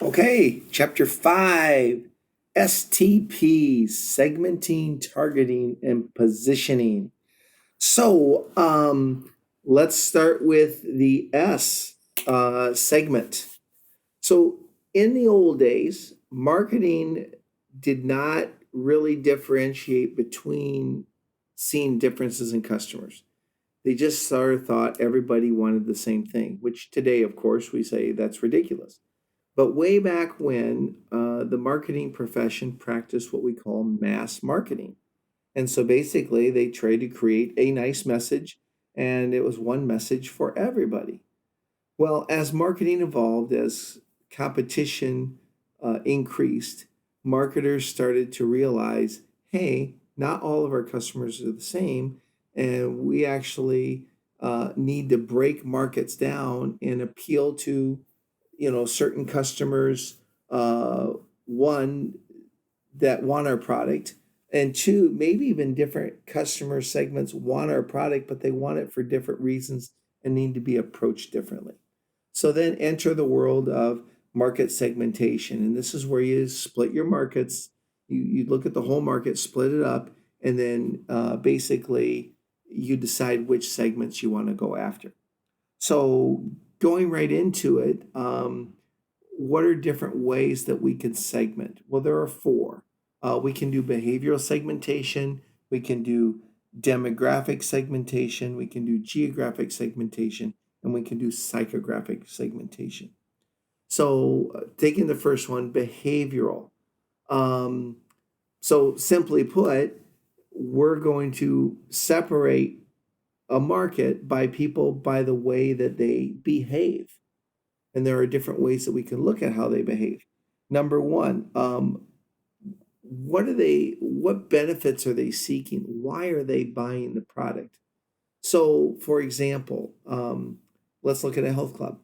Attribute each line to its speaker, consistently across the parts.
Speaker 1: Okay, chapter 5, STP, segmenting, targeting, and positioning. So, let's start with the S segment. So, in the old days, marketing did not really differentiate between seeing differences in customers. They just sort of thought everybody wanted the same thing, which today, of course, we say that's ridiculous. But way back when, the marketing profession practiced what we call mass marketing. And so basically, they tried to create a nice message, and it was one message for everybody. Well, as marketing evolved, as competition increased, marketers started to realize, hey, not all of our customers are the same, and we actually need to break markets down and appeal to certain customers, one that want our product, and two, maybe even different customer segments want our product, but they want it for different reasons and need to be approached differently. So then enter the world of market segmentation, and this is where you split your markets. You look at the whole market, split it up, and then basically you decide which segments you want to go after. So going right into it, what are different ways that we can segment? Well, there are four. We can do behavioral segmentation, we can do demographic segmentation, we can do geographic segmentation, and we can do psychographic segmentation. So, taking the first one, behavioral. Um, so, simply put, we're going to separate a market by people by the way that they behave. And there are different ways that we can look at how they behave. Number one, what benefits are they seeking? Why are they buying the product? So, for example, let's look at a health club.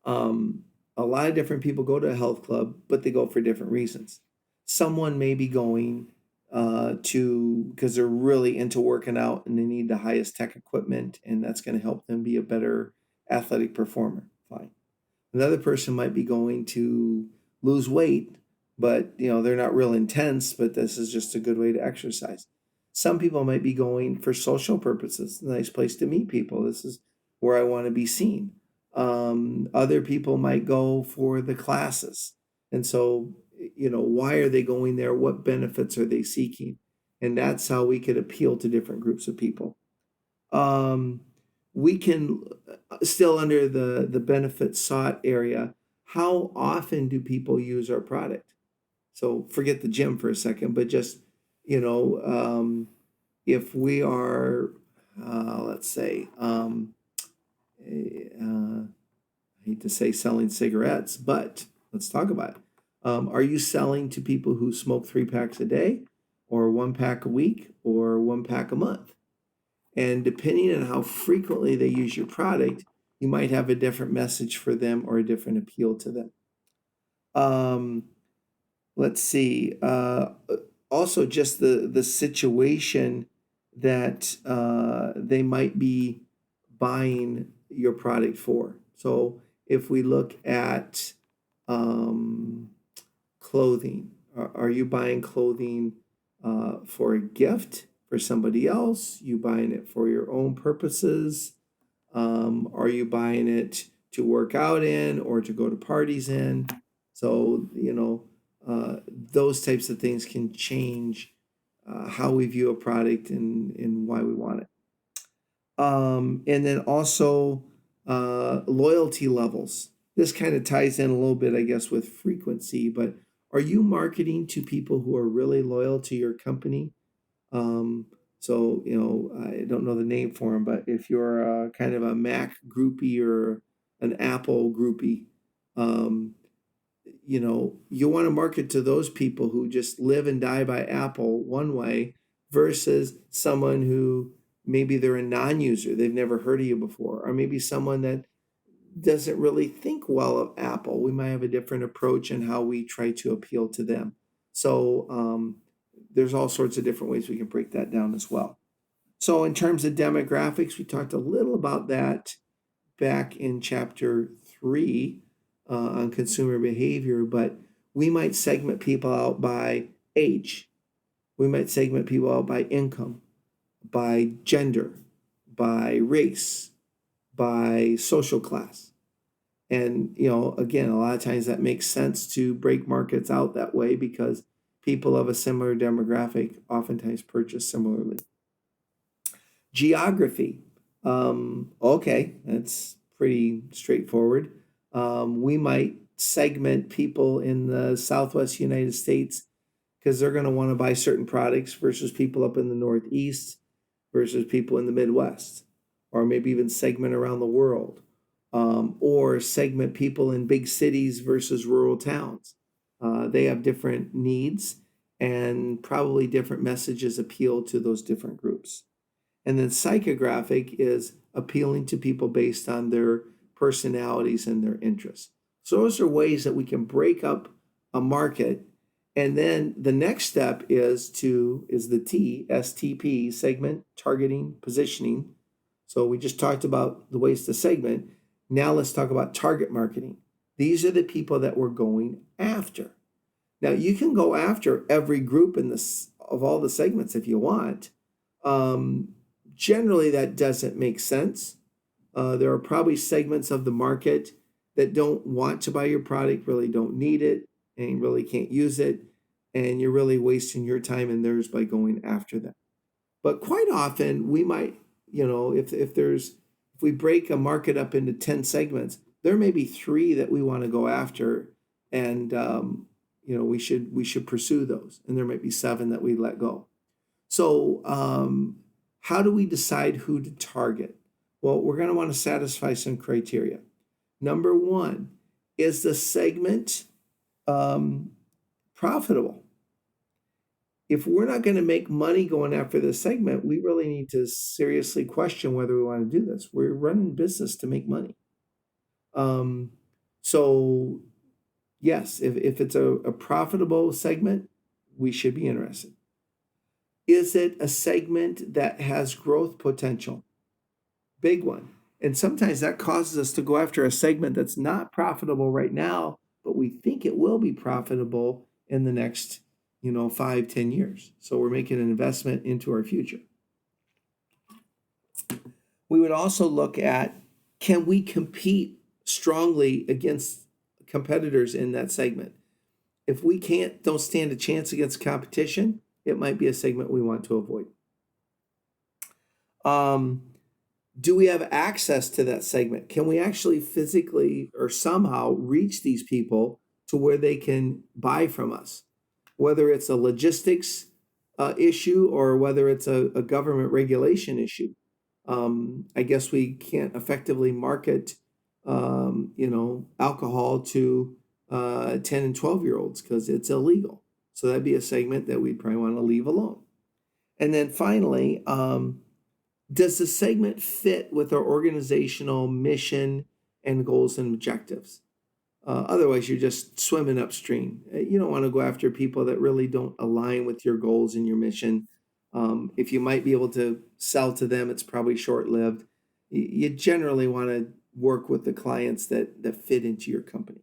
Speaker 1: Um, a lot of different people go to a health club, but they go for different reasons. Someone may be going to because they're really into working out and they need the highest tech equipment, and that's going to help them be a better athletic performer. Fine. Another person might be going to lose weight, but they're not real intense, but this is just a good way to exercise. Some people might be going for social purposes, a nice place to meet people. This is where I want to be seen. Other people might go for the classes. And so, why are they going there? What benefits are they seeking? And that's how we could appeal to different groups of people. Um, we can still under the benefit sought area. How often do people use our product? So forget the gym for a second, but just you know, if we are, let's say, I hate to say selling cigarettes, but let's talk about it. Are you selling to people who smoke 3 packs a day, or 1 pack a week, or 1 pack a month? And depending on how frequently they use your product, you might have a different message for them or a different appeal to them. Um, let's see. Also, just the situation that they might be buying your product for. So if we look at um, clothing, are you buying clothing for a gift for somebody else? You buying it for your own purposes? Are you buying it to work out in or to go to parties in? So, those types of things can change how we view a product and why we want it. And then also loyalty levels. This kind of ties in a little bit, I guess, with frequency, but are you marketing to people who are really loyal to your company? Um, so, I don't know the name for them, but if you're kind of a Mac groupie or an Apple groupie, um, you want to market to those people who just live and die by Apple one way versus someone who maybe they're a non-user, they've never heard of you before, or maybe someone that doesn't really think well of Apple. We might have a different approach in how we try to appeal to them. So there's all sorts of different ways we can break that down as well. So in terms of demographics, we talked a little about that back in chapter 3. on consumer behavior, but we might segment people out by age. We might segment people out by income, by gender, by race, by social class. And, again, a lot of times that makes sense to break markets out that way because people of a similar demographic oftentimes purchase similarly. Geography. Okay, that's pretty straightforward. We might segment people in the Southwest United States because they're going to want to buy certain products versus people up in the Northeast versus people in the Midwest, or maybe even segment around the world, or segment people in big cities versus rural towns. They have different needs and probably different messages appeal to those different groups. And then psychographic is appealing to people based on their personalities and their interests. So those are ways that we can break up a market. And then the next step is the T, STP, segment, targeting, positioning. So we just talked about the ways to segment. Now let's talk about target marketing. These are the people that we're going after. Now you can go after every group of all the segments if you want. Generally, that doesn't make sense. There are probably segments of the market that don't want to buy your product, really don't need it, and really can't use it, and you're really wasting your time and theirs by going after them. But quite often, we might, if we break a market up into 10 segments, there may be 3 that we want to go after, and we should pursue those, and there might be 7 that we let go. So, how do we decide who to target? Well, we're going to want to satisfy some criteria. Number 1, is the segment profitable? If we're not going to make money going after this segment, we really need to seriously question whether we want to do this. We're running business to make money. So yes, if it's a profitable segment, we should be interested. Is it a segment that has growth potential? Big one. And sometimes that causes us to go after a segment that's not profitable right now, but we think it will be profitable in the next 5-10 years. So we're making an investment into our future. We would also look at, can we compete strongly against competitors in that segment? If we don't stand a chance against competition, it might be a segment we want to avoid. Do we have access to that segment? Can we actually physically or somehow reach these people to where they can buy from us? Whether it's a logistics issue or whether it's a government regulation issue. I guess we can't effectively market, alcohol to 10 and 12-year-olds because it's illegal. So that'd be a segment that we'd probably want to leave alone. And then finally, does the segment fit with our organizational mission and goals and objectives? Otherwise, you're just swimming upstream. You don't want to go after people that really don't align with your goals and your mission. If you might be able to sell to them, it's probably short-lived. You generally want to work with the clients that fit into your company.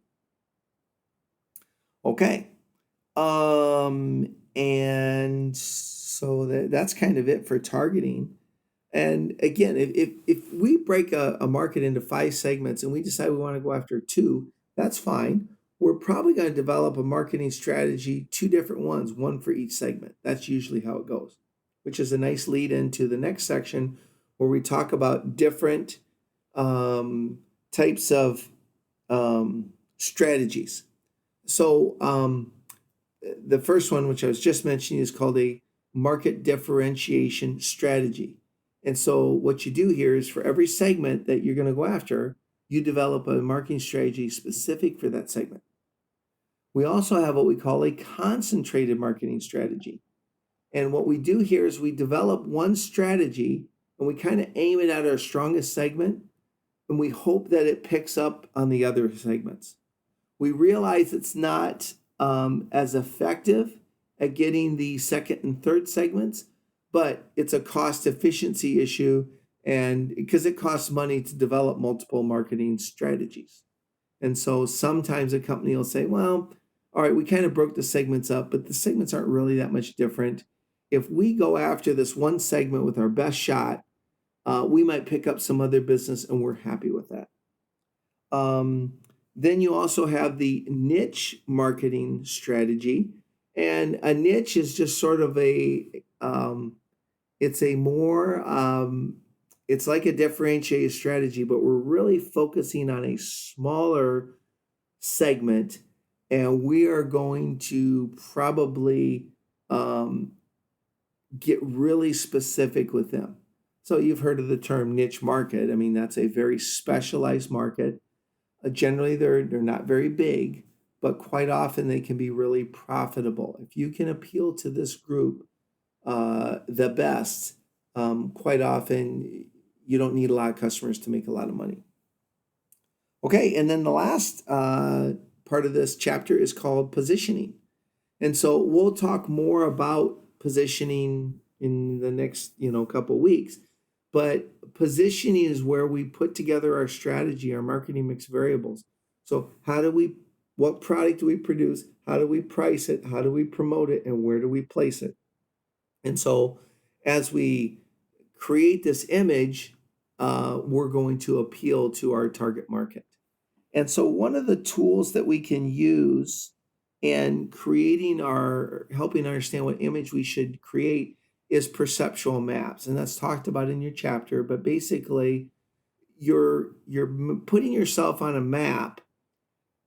Speaker 1: Okay. And so that's kind of it for targeting. And again, if we break a market into 5 segments and we decide we want to go after 2, that's fine. We're probably going to develop a marketing strategy, 2 different ones, one for each segment. That's usually how it goes, which is a nice lead into the next section where we talk about different types of strategies. So the first one, which I was just mentioning, is called a market differentiation strategy. And so what you do here is for every segment that you're going to go after, you develop a marketing strategy specific for that segment. We also have what we call a concentrated marketing strategy. And what we do here is we develop one strategy and we kind of aim it at our strongest segment, and we hope that it picks up on the other segments. We realize it's not as effective at getting the second and third segments, but it's a cost efficiency issue, and because it costs money to develop multiple marketing strategies. And so sometimes a company will say, well, all right, we kind of broke the segments up, but the segments aren't really that much different. If we go after this one segment with our best shot, we might pick up some other business and we're happy with that. Then you also have the niche marketing strategy. And a niche is just sort of it's a more, it's like a differentiated strategy, but we're really focusing on a smaller segment. And we are going to probably get really specific with them. So you've heard of the term niche market. I mean, that's a very specialized market. Generally, they're not very big, but quite often they can be really profitable. If you can appeal to this group the best, quite often you don't need a lot of customers to make a lot of money. Okay, and then the last part of this chapter is called positioning. And so we'll talk more about positioning in the next, couple weeks. But positioning is where we put together our strategy, our marketing mix variables. So what product do we produce? How do we price it? How do we promote it? And where do we place it? And so as we create this image, we're going to appeal to our target market. And so one of the tools that we can use in helping understand what image we should create is perceptual maps. And that's talked about in your chapter, but basically you're putting yourself on a map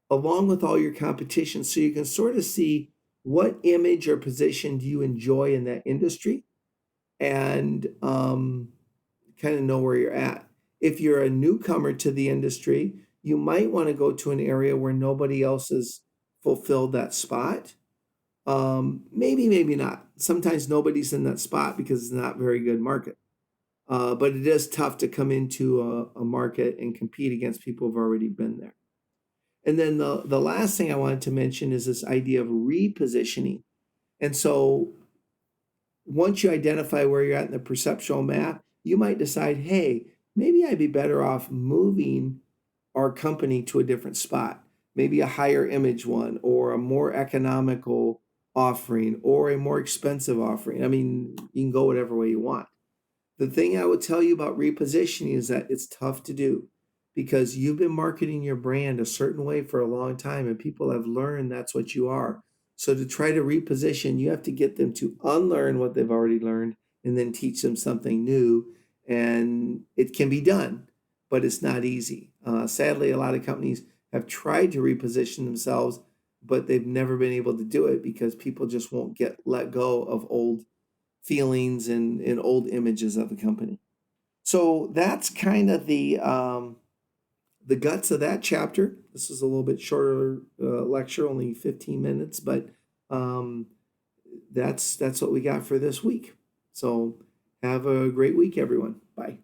Speaker 1: along with all your competition so you can sort of see what image or position do you enjoy in that industry and kind of know where you're at. If you're a newcomer to the industry, you might want to go to an area where nobody else has fulfilled that spot. Maybe not. Sometimes nobody's in that spot because it's not a very good market. But it is tough to come into a market and compete against people who've already been there. And then the last thing I wanted to mention is this idea of repositioning. And so once you identify where you're at in the perceptual map, you might decide, hey, maybe I'd be better off moving our company to a different spot, maybe a higher image one or a more economical offering or a more expensive offering. I mean, you can go whatever way you want. The thing I would tell you about repositioning is that it's tough to do because you've been marketing your brand a certain way for a long time and people have learned that's what you are. So to try to reposition, you have to get them to unlearn what they've already learned and then teach them something new. And it can be done, but it's not easy. Sadly, a lot of companies have tried to reposition themselves, but they've never been able to do it because people just won't let go of old feelings and old images of the company. So that's kind of the guts of that chapter. This is a little bit shorter lecture, only 15 minutes, but that's what we got for this week. So have a great week, everyone. Bye.